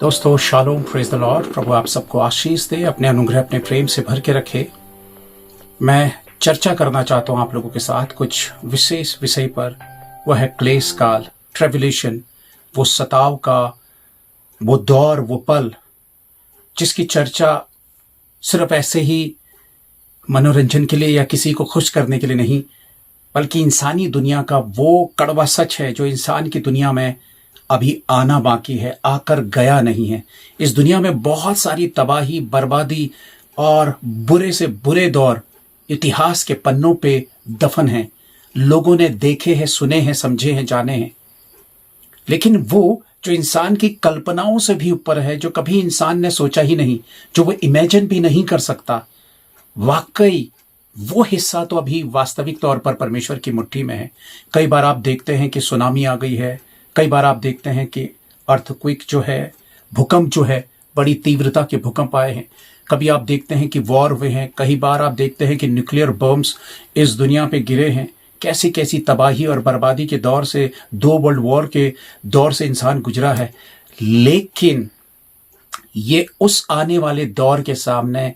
दोस्तों shalom, praise the Lord. प्रभु आप सबको आशीष दे, अपने अनुग्रह अपने प्रेम से भर के रखे। मैं चर्चा करना चाहता हूं आप लोगों के साथ कुछ विशेष विषय पर। वह है क्लेश काल, ट्रेबुलेशन, वो सताव का वो दौर, वो पल जिसकी चर्चा सिर्फ ऐसे ही मनोरंजन के लिए या किसी को खुश करने के लिए नहीं, बल्कि इंसानी दुनिया का वो कड़वा सच है जो इंसान की दुनिया में अभी आना बाकी है, आकर गया नहीं है। इस दुनिया में बहुत सारी तबाही, बर्बादी और बुरे से बुरे दौर इतिहास के पन्नों पे दफन हैं। लोगों ने देखे हैं, सुने हैं, समझे हैं, जाने हैं, लेकिन वो जो इंसान की कल्पनाओं से भी ऊपर है, जो कभी इंसान ने सोचा ही नहीं, जो वो इमेजिन भी नहीं कर सकता, वाकई वो हिस्सा तो अभी वास्तविक तौर पर परमेश्वर की मुट्ठी में है। कई बार आप देखते हैं कि सुनामी आ गई है, कई बार आप देखते हैं कि अर्थक्वेक जो है, भूकंप जो है, बड़ी तीव्रता के भूकंप आए हैं। कभी आप देखते हैं कि वॉर हुए हैं, कई बार आप देखते हैं कि न्यूक्लियर बम्स इस दुनिया पे गिरे हैं। कैसी कैसी तबाही और बर्बादी के दौर से, दो वर्ल्ड वॉर के दौर से इंसान गुजरा है। लेकिन ये उस आने वाले दौर के सामने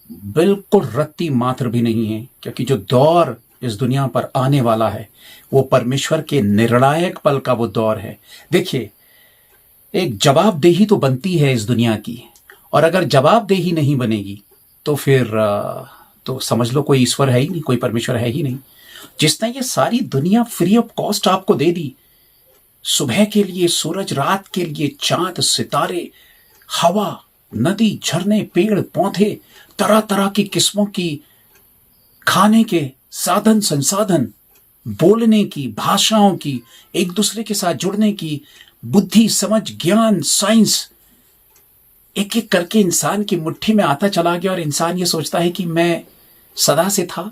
बिल्कुल रत्ती मात्र भी नहीं है, क्योंकि जो दौर इस दुनिया पर आने वाला है वो परमेश्वर के निर्णायक पल का वो दौर है। देखिए, एक जवाबदेही तो बनती है इस दुनिया की, और अगर जवाबदेही नहीं बनेगी तो फिर तो समझ लो कोई ईश्वर है ही नहीं, कोई परमेश्वर है ही नहीं। जिसने ये सारी दुनिया फ्री ऑफ कॉस्ट आपको दे दी, सुबह के लिए सूरज, रात के लिए चांद, सितारे, हवा, नदी, झरने, पेड़ पौधे, तरह तरह की किस्मों की खाने के साधन, संसाधन, बोलने की भाषाओं की, एक दूसरे के साथ जुड़ने की बुद्धि, समझ, ज्ञान, साइंस, एक एक करके इंसान की मुट्ठी में आता चला गया। और इंसान ये सोचता है कि मैं सदा से था।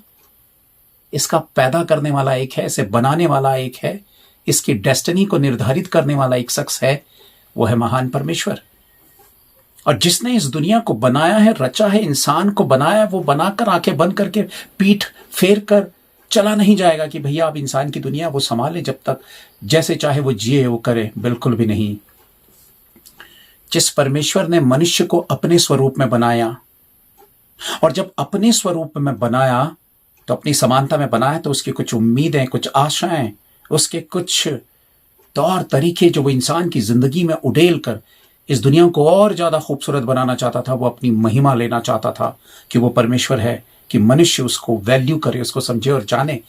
इसका पैदा करने वाला एक है, इसे बनाने वाला एक है, इसकी डेस्टिनी को निर्धारित करने वाला एक शख्स है, वो है महान परमेश्वर। और जिसने इस दुनिया को बनाया है, रचा है, इंसान को बनाया, वो बनाकर आंखें बंद करके पीठ फेर कर चला नहीं जाएगा कि भैया अब इंसान की दुनिया वो संभाले, जब तक जैसे चाहे वो जिए, वो करे। बिल्कुल भी नहीं। जिस परमेश्वर ने मनुष्य को अपने स्वरूप में बनाया, और जब अपने स्वरूप में बनाया तो अपनी समानता में बनाया, तो उसकी कुछ उम्मीदें, कुछ आशाएं, उसके कुछ तौर तरीके जो वो इंसान की जिंदगी में उड़ेल कर इस दुनिया को और ज्यादा खूबसूरत बनाना चाहता था। वो अपनी महिमा लेना चाहता था कि वो परमेश्वर है, कि मनुष्य उसको वैल्यू करे, उसको समझे और जाने।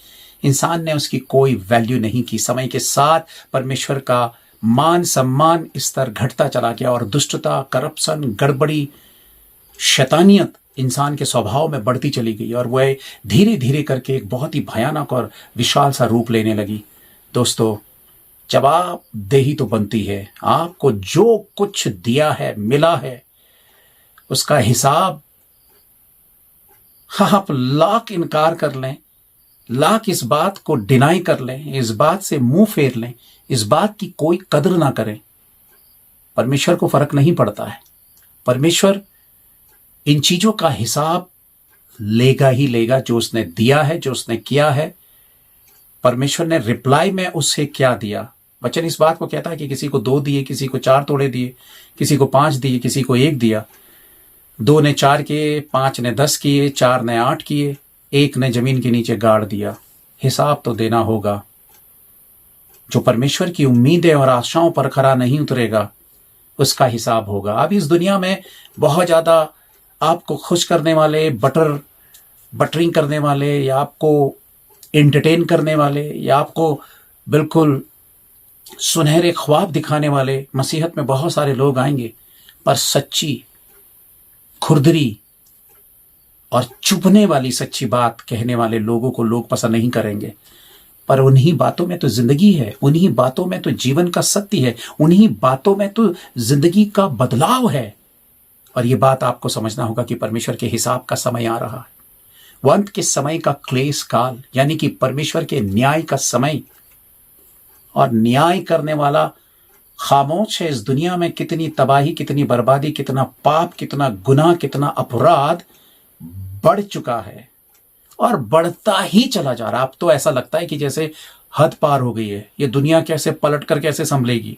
इंसान ने उसकी कोई वैल्यू नहीं की। समय के साथ परमेश्वर का मान सम्मान स्तर घटता चला गया, और दुष्टता, करप्शन, गड़बड़ी, शैतानियत इंसान के स्वभाव में बढ़ती चली गई, और वह धीरे धीरे करके एक बहुत ही भयानक और विशाल सा रूप लेने लगी। दोस्तों, जवाबदेही तो बनती है। आपको जो कुछ दिया है, मिला है, उसका हिसाब आप लाख इनकार कर लें, लाख इस बात को डिनाई कर लें, इस बात से मुंह फेर लें, इस बात की कोई कदर ना करें, परमेश्वर को फर्क नहीं पड़ता है। परमेश्वर इन चीजों का हिसाब लेगा ही लेगा, जो उसने दिया है, जो उसने किया है। परमेश्वर ने रिप्लाई में उससे क्या दिया। वचन इस बात को कहता है कि किसी को 2 दिए, किसी को 4 तोड़े दिए, किसी को 5 दिए, किसी को 1 दिया। 2 ने 4 किए, 5 ने 10 किए, 4 ने 8 किए, 1 ने जमीन के नीचे गाड़ दिया। हिसाब तो देना होगा। जो परमेश्वर की उम्मीदें और आशाओं पर खरा नहीं उतरेगा, उसका हिसाब होगा। अब इस दुनिया में बहुत ज्यादा आपको खुश करने वाले, बटरिंग करने वाले, या आपको एंटरटेन करने वाले, या आपको बिल्कुल सुनहरे ख्वाब दिखाने वाले मसीहत में बहुत सारे लोग आएंगे, पर सच्ची, खुरदरी और चुभने वाली सच्ची बात कहने वाले लोगों को लोग पसंद नहीं करेंगे। पर उन्हीं बातों में तो जिंदगी है, उन्हीं बातों में तो जीवन का सत्य है, उन्हीं बातों में तो जिंदगी का बदलाव है। और ये बात आपको समझना होगा कि परमेश्वर के हिसाब का समय आ रहा है। वो अंत के समय का क्लेश काल, यानी कि परमेश्वर के न्याय का समय। और न्याय करने वाला खामोश है। इस दुनिया में कितनी तबाही, कितनी बर्बादी, कितना पाप, कितना गुनाह, कितना अपराध बढ़ चुका है, और बढ़ता ही चला जा रहा। अब तो ऐसा लगता है कि जैसे हद पार हो गई है, ये दुनिया कैसे पलट कर कैसे संभलेगी।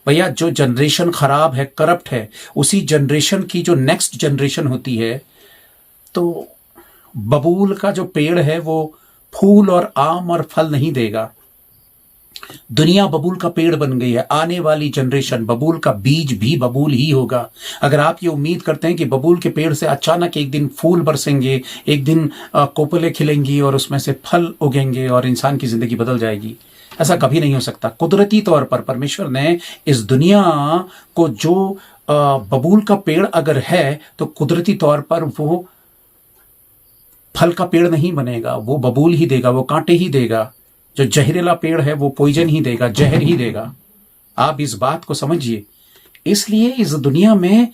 भैया जो जनरेशन खराब है, करप्ट है, उसी जनरेशन की जो नेक्स्ट जनरेशन होती है, तो बबूल का जो पेड़ है वो फूल और आम और फल नहीं देगा। दुनिया बबूल का पेड़ बन गई है। आने वाली जनरेशन बबूल का बीज भी बबूल ही होगा। अगर आप ये उम्मीद करते हैं कि बबूल के पेड़ से अचानक एक दिन फूल बरसेंगे, एक दिन कोपले खिलेंगी और उसमें से फल उगेंगे और इंसान की जिंदगी बदल जाएगी, ऐसा कभी नहीं हो सकता। कुदरती तौर पर परमेश्वर ने इस दुनिया को जो बबूल का पेड़ अगर है तो कुदरती तौर पर वो फल का पेड़ नहीं बनेगा, वो बबूल ही देगा, वो कांटे ही देगा। जो जहरीला पेड़ है वो पॉइजन ही देगा, जहर ही देगा। आप इस बात को समझिए। इसलिए इस दुनिया में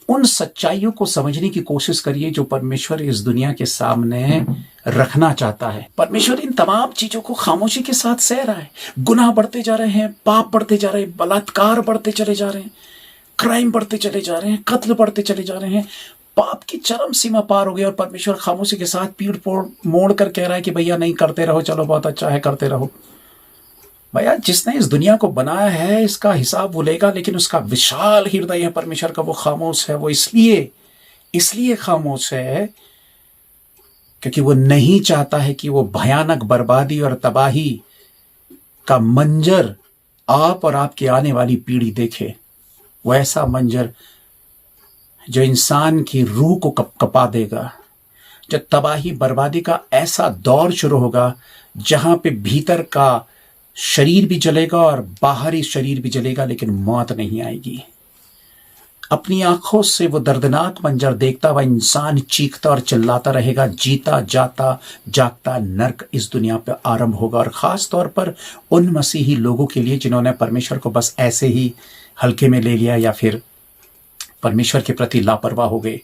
उन सच्चाइयों को समझने की कोशिश करिए जो परमेश्वर इस दुनिया के सामने रखना चाहता है। परमेश्वर इन तमाम चीजों को खामोशी के साथ सह रहा है। गुनाह बढ़ते जा रहे हैं, पाप बढ़ते जा रहे हैं, बलात्कार बढ़ते चले जा रहे हैं, क्राइम बढ़ते चले जा रहे हैं, कत्ल बढ़ते चले जा रहे हैं, पाप की चरम सीमा पार हो गई और परमेश्वर खामोशी के साथ पीठ मोड़ कर कह रहा है कि भैया नहीं, करते रहो, चलो बहुत अच्छा है, करते रहो। भैया जिसने इस दुनिया को बनाया है इसका हिसाब वो लेगा, लेकिन उसका विशाल हृदय है परमेश्वर का, वो खामोश है। वो इसलिए खामोश है क्योंकि वो नहीं चाहता है कि वो भयानक बर्बादी और तबाही का मंजर आप और आपकी आने वाली पीढ़ी देखे। वो ऐसा मंजर जो इंसान की रूह को कपा देगा, जो तबाही बर्बादी का ऐसा दौर शुरू होगा जहां पे भीतर का शरीर भी जलेगा और बाहरी शरीर भी जलेगा, लेकिन मौत नहीं आएगी। अपनी आंखों से वो दर्दनाक मंजर देखता हुआ इंसान चीखता और चिल्लाता रहेगा। जीता जाता जागता नर्क इस दुनिया पर आरंभ होगा, और खास तौर पर उन मसीही लोगों के लिए जिन्होंने परमेश्वर को बस ऐसे ही हल्के में ले लिया, या फिर परमेश्वर के प्रति लापरवाह हो गए,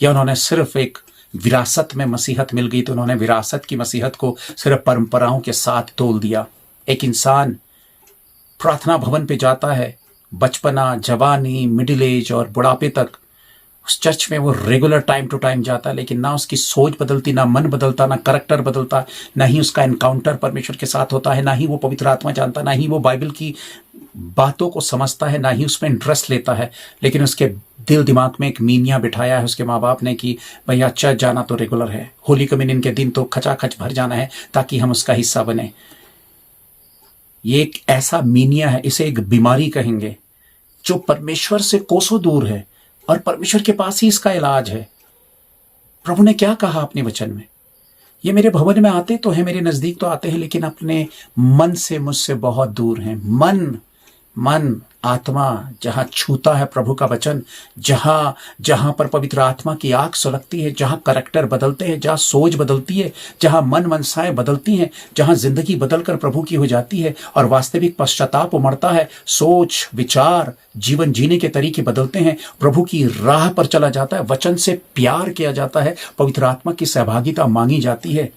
या उन्होंने सिर्फ एक विरासत में मसीहत मिल गई तो उन्होंने विरासत की मसीहत को सिर्फ परंपराओं के साथ तोल दिया। एक इंसान प्रार्थना भवन पे जाता है, बचपना, जवानी, मिडिल एज और बुढ़ापे तक उस चर्च में वो रेगुलर टाइम टू टाइम जाता है, लेकिन ना उसकी सोच बदलती, ना मन बदलता, ना करैक्टर बदलता, ना ही उसका एनकाउंटर परमेश्वर के साथ होता है, ना ही वो पवित्र आत्मा जानता, ना ही वो बाइबल की बातों को समझता है, ना ही उसमें इंटरेस्ट लेता है। लेकिन उसके दिल दिमाग में एक मीनिया बिठाया है उसके माँ बाप ने कि भैया चर्च जाना तो रेगुलर है, होली कम्युनियन के दिन तो खचाखच भर जाना है ताकि हम उसका हिस्सा बने। ये एक ऐसा मीनिया है, इसे एक बीमारी कहेंगे, जो परमेश्वर से कोसों दूर है और परमेश्वर के पास ही इसका इलाज है। प्रभु ने क्या कहा अपने वचन में? ये मेरे भवन में आते तो हैं, मेरे नजदीक तो आते हैं, लेकिन अपने मन से मुझसे बहुत दूर हैं। मन आत्मा जहां छूता है प्रभु का वचन, जहां पर पवित्र आत्मा की आंख सुलगती है, जहां करैक्टर बदलते हैं, जहां सोच बदलती है, जहां मन मनसाएं बदलती हैं, जहां जिंदगी बदलकर प्रभु की हो जाती है और वास्तविक पश्चाताप उमड़ता है, सोच विचार जीवन जीने के तरीके बदलते हैं, प्रभु की राह पर चला जाता है, वचन से प्यार किया जाता है, पवित्र आत्मा की सहभागिता मांगी जाती है।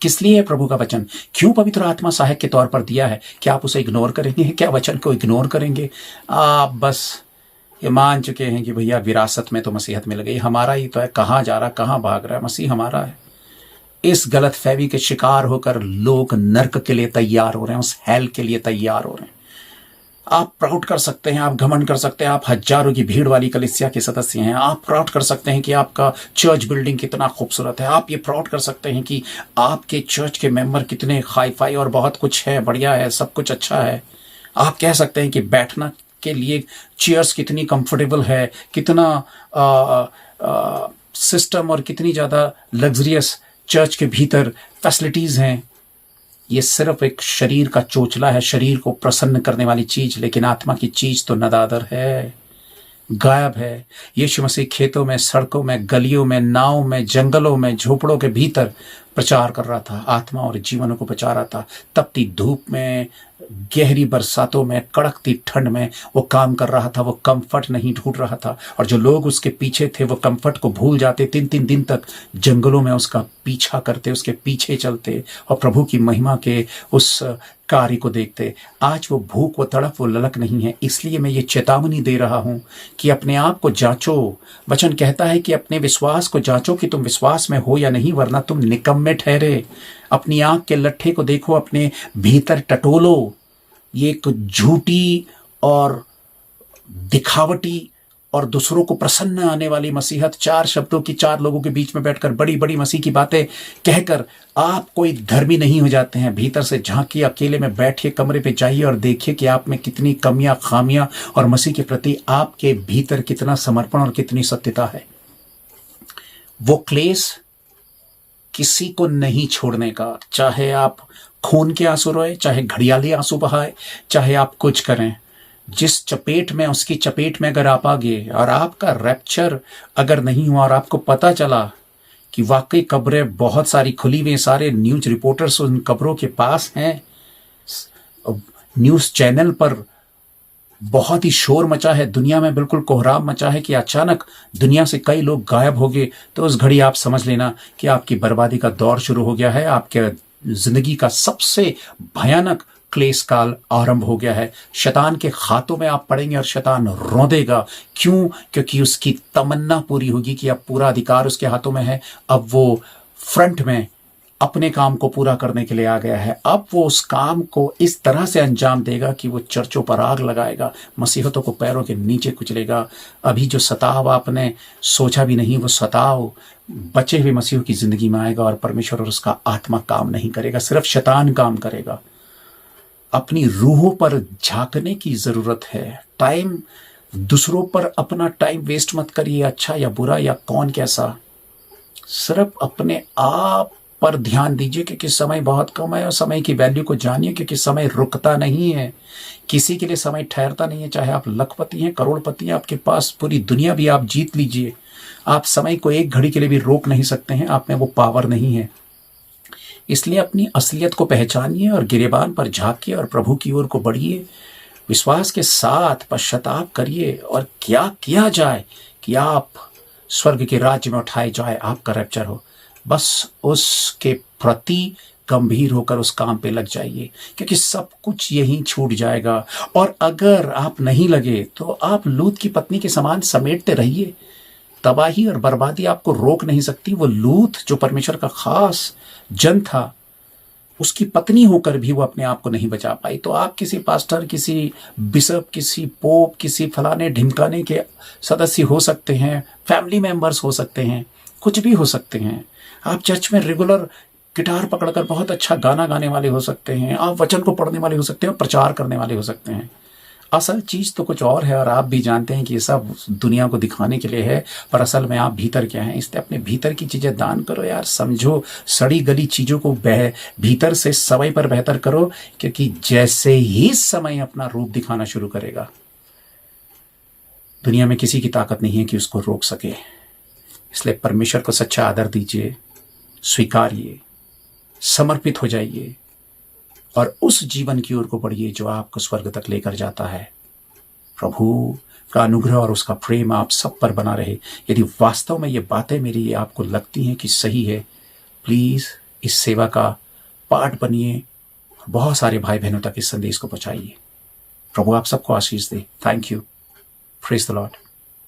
किस लिए है प्रभु का वचन? क्यों पवित्र आत्मा सहायक के तौर पर दिया है? क्या आप उसे इग्नोर करेंगे? क्या वचन को इग्नोर करेंगे? आप बस ये मान चुके हैं कि भैया विरासत में तो मसीहत मिल गई, हमारा ही तो है, कहाँ जा रहा, कहाँ भाग रहा है, मसीह हमारा है। इस गलत फहमी के शिकार होकर लोग नर्क के लिए तैयार हो रहे हैं, उस हेल के लिए तैयार हो रहे हैं। आप प्राउड कर सकते हैं, आप घमंड कर सकते हैं, आप हजारों की भीड़ वाली कलीसिया के सदस्य हैं, आप प्राउड कर सकते हैं कि आपका चर्च बिल्डिंग कितना खूबसूरत है, आप ये प्राउड कर सकते हैं कि आपके चर्च के मेंबर कितने हाई-फाई और बहुत कुछ है, बढ़िया है, सब कुछ अच्छा है। आप कह सकते हैं कि बैठना के लिए चेयर्स कितनी कंफर्टेबल है, कितना सिस्टम और कितनी ज़्यादा लग्जरियस चर्च के भीतर फैसिलिटीज़ हैं। ये सिर्फ एक शरीर का चोचला है, शरीर को प्रसन्न करने वाली चीज, लेकिन आत्मा की चीज तो नदादर है, गायब है। यीशु मसीह खेतों में, सड़कों में, गलियों में, नाव में, जंगलों में, झोपड़ों के भीतर प्रचार कर रहा था, आत्मा और जीवनों को बचा रहा था। तपती धूप में, गहरी बरसातों में, कड़कती ठंड में वो काम कर रहा था। वो कंफर्ट नहीं ढूंढ रहा था, और जो लोग उसके पीछे थे वो कंफर्ट को भूल जाते, 3-3 दिन तक जंगलों में उसका पीछा करते, उसके पीछे चलते और प्रभु की महिमा के उस कार्य को देखते। आज वो भूख, वो तड़प, वो ललक नहीं है। इसलिए मैं ये चेतावनी दे रहा हूं कि अपने आप को जांचो। वचन कहता है कि अपने विश्वास को जांचो कि तुम विश्वास में हो या नहीं, वरना तुम निकम्मे ठहरे। अपनी आंख के लट्ठे को देखो, अपने भीतर टटोलो। ये एक झूठी और दिखावटी और दूसरों को प्रसन्न आने वाली मसीहत, 4 शब्दों की 4 लोगों के बीच में बैठकर बड़ी बड़ी मसीह की बातें कहकर आप कोई धर्मी नहीं हो जाते हैं। भीतर से झांकिए, अकेले में बैठिए, कमरे पे जाइए और देखिए कि आप में कितनी कमियां, खामियां और मसीह के प्रति आपके भीतर कितना समर्पण और कितनी सत्यता है। वो क्लेश किसी को नहीं छोड़ने का, चाहे आप खून के आंसू रोए, चाहे घड़ियाली आंसू बहाए, चाहे आप कुछ करें। जिस चपेट में, उसकी चपेट में अगर आप आ गए और आपका रैप्चर अगर नहीं हुआ और आपको पता चला कि वाकई कब्रें बहुत सारी खुली हुई, सारे न्यूज रिपोर्टर्स उन कब्रों के पास हैं, न्यूज चैनल पर बहुत ही शोर मचा है, दुनिया में बिल्कुल कोहराम मचा है कि अचानक दुनिया से कई लोग गायब हो गए, तो उस घड़ी आप समझ लेना कि आपकी बर्बादी का दौर शुरू हो गया है। आपके जिंदगी का सबसे भयानक क्लेश काल आरंभ हो गया है। शैतान के हाथों में आप पड़ेंगे और शैतान रोंदेगा। क्यों? क्योंकि उसकी तमन्ना पूरी होगी कि अब पूरा अधिकार उसके हाथों में है। अब वो फ्रंट में अपने काम को पूरा करने के लिए आ गया है। अब वो उस काम को इस तरह से अंजाम देगा कि वो चर्चों पर आग लगाएगा, मसीहतों को पैरों के नीचे कुचलेगा। अभी जो सताव आपने सोचा भी नहीं, वो सताव बचे हुए मसीहों की जिंदगी में आएगा और परमेश्वर और उसका आत्मा काम नहीं करेगा, सिर्फ शैतान काम करेगा। अपनी रूहों पर झांकने की जरूरत है। टाइम दूसरों पर अपना टाइम वेस्ट मत करिए, अच्छा या बुरा या कौन कैसा, सिर्फ अपने आप पर ध्यान दीजिए, क्योंकि समय बहुत कम है और समय की वैल्यू को जानिए, क्योंकि समय रुकता नहीं है, किसी के लिए समय ठहरता नहीं है। चाहे आप लखपति हैं, करोड़पति हैं, आपके पास पूरी दुनिया भी आप जीत लीजिए, आप समय को एक घड़ी के लिए भी रोक नहीं सकते हैं, आप में वो पावर नहीं है। इसलिए अपनी असलियत को पहचानिए और गिरेबान पर झांकिए और प्रभु की ओर को बढ़िए। विश्वास के साथ पश्चाताप करिए और क्या किया जाए कि आप स्वर्ग के राज्य में उठाए जाए, आपका रैप्चर हो। बस उसके प्रति गंभीर होकर उस काम पे लग जाइए, क्योंकि सब कुछ यहीं छूट जाएगा। और अगर आप नहीं लगे तो आप लूत की पत्नी के समान समेटते रहिए। तबाही और बर्बादी आपको रोक नहीं सकती। वो लूत जो परमेश्वर का खास जन था, उसकी पत्नी होकर भी वो अपने आप को नहीं बचा पाई। तो आप किसी पास्टर, किसी बिशप, किसी पोप, किसी फलाने ढिमकाने के सदस्य हो सकते हैं, फैमिली मेंबर्स हो सकते हैं, कुछ भी हो सकते हैं। आप चर्च में रेगुलर गिटार पकड़कर बहुत अच्छा गाना गाने वाले हो सकते हैं, आप वचन को पढ़ने वाले हो सकते हैं और प्रचार करने वाले हो सकते हैं। असल चीज तो कुछ और है और आप भी जानते हैं कि ये सब दुनिया को दिखाने के लिए है, पर असल में आप भीतर क्या हैं। इसलिए अपने भीतर की चीजें दान करो यार, समझो, सड़ी गली चीजों को भीतर से समय पर बेहतर करो, क्योंकि जैसे ही समय अपना रूप दिखाना शुरू करेगा, दुनिया में किसी की ताकत नहीं है कि उसको रोक सके। इसलिए परमेश्वर को सच्चा आदर दीजिए, स्वीकारिए, समर्पित हो जाइए और उस जीवन की ओर को बढ़िए जो आपको स्वर्ग तक लेकर जाता है। प्रभु का अनुग्रह और उसका प्रेम आप सब पर बना रहे। यदि वास्तव में ये बातें मेरी आपको लगती हैं कि सही है, प्लीज इस सेवा का पार्ट बनिए, बहुत सारे भाई बहनों तक इस संदेश को पहुंचाइए। प्रभु आप सबको आशीष दे। Thank you. Praise the Lord.